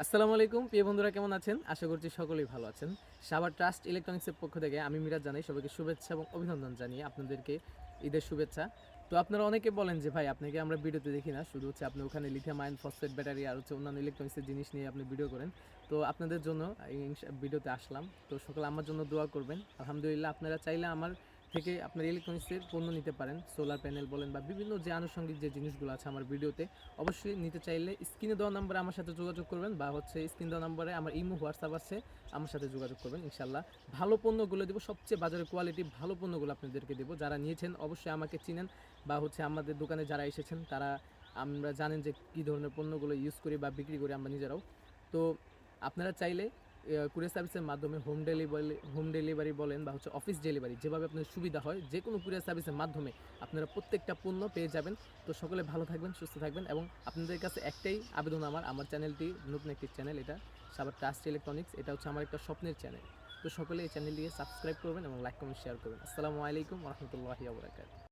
আসসালামু আলাইকুম প্রিয় বন্ধুরা, কেমন আছেন? আশা করছি সকলেই ভালো আছেন। সাভার ট্রাস্ট ইলেকট্রনিক্সের পক্ষ থেকে আমি মিরাজ জানাই সবাইকে শুভেচ্ছা এবং অভিনন্দন জানিয়ে আপনাদেরকে ঈদের শুভেচ্ছা। তো আপনারা অনেকে বলেন যে ভাই আপনাকে আমরা ভিডিওতে দেখি না, শুধু হচ্ছে আপনি ওখানে লিথিয়াম আয়ন ফসফেট ব্যাটারি আর হচ্ছে অন্যান্য ইলেকট্রনিক্সের জিনিস নিয়ে আপনি ভিডিও করেন। তো আপনাদের জন্য এই ভিডিওতে আসলাম। তো সকলে আমার জন্য দোয়া করবেন। আলহামদুলিল্লাহ, আপনারা চাইলে আমার থেকে আপনার ইলেকট্রনিক্সের পণ্য নিতে পারেন। সোলার প্যানেল বলেন বা বিভিন্ন যে আনুষঙ্গিক যে জিনিসগুলো আছে আমার ভিডিওতে, অবশ্যই নিতে চাইলে স্ক্রিনে দেওয়া নাম্বারে আমার সাথে যোগাযোগ করবেন, বা হচ্ছে স্ক্রিন দেওয়া নাম্বারে আমার ইমো হোয়াটসঅ্যাপ আছে, আমার সাথে যোগাযোগ করবেন। ইনশাল্লাহ ভালো পণ্যগুলো দেবো, সবচেয়ে বাজারে কোয়ালিটি ভালো পণ্যগুলো আপনাদেরকে দেবো। যারা নিয়েছেন অবশ্যই আমাকে চিনেন, বা হচ্ছে আমাদের দোকানে যারা এসেছেন তারা আমরা জানেন যে কী ধরনের পণ্যগুলো ইউজ করি বা বিক্রি করি আমরা নিজেরাও। তো আপনারা চাইলে কুরিয়ার সার্ভিসের মাধ্যমে হোম ডেলিভারি বলেন বা হচ্ছে অফিস ডেলিভারি, যেভাবে আপনার সুবিধা হয় যে কোনো কুরিয়ার সার্ভিসের মাধ্যমে আপনারা প্রত্যেকটা পণ্য পেয়ে যাবেন। তো সকলে ভালো থাকবেন, সুস্থ থাকবেন, এবং আপনাদের কাছে একটাই আবেদন, আমার চ্যানেলটি নতুন একটি চ্যানেল, এটা সাভার ট্রাস্ট ইলেকট্রনিক্স, এটা হচ্ছে আমার একটা স্বপ্নের চ্যানেল। তো সকলে এই চ্যানেলটিকে সাবস্ক্রাইব করবেন এবং লাইক কমেন্ট শেয়ার করবেন। আসসালামু আলাইকুম রহমতুল্লাহি ওয়া বারাকাতুহু।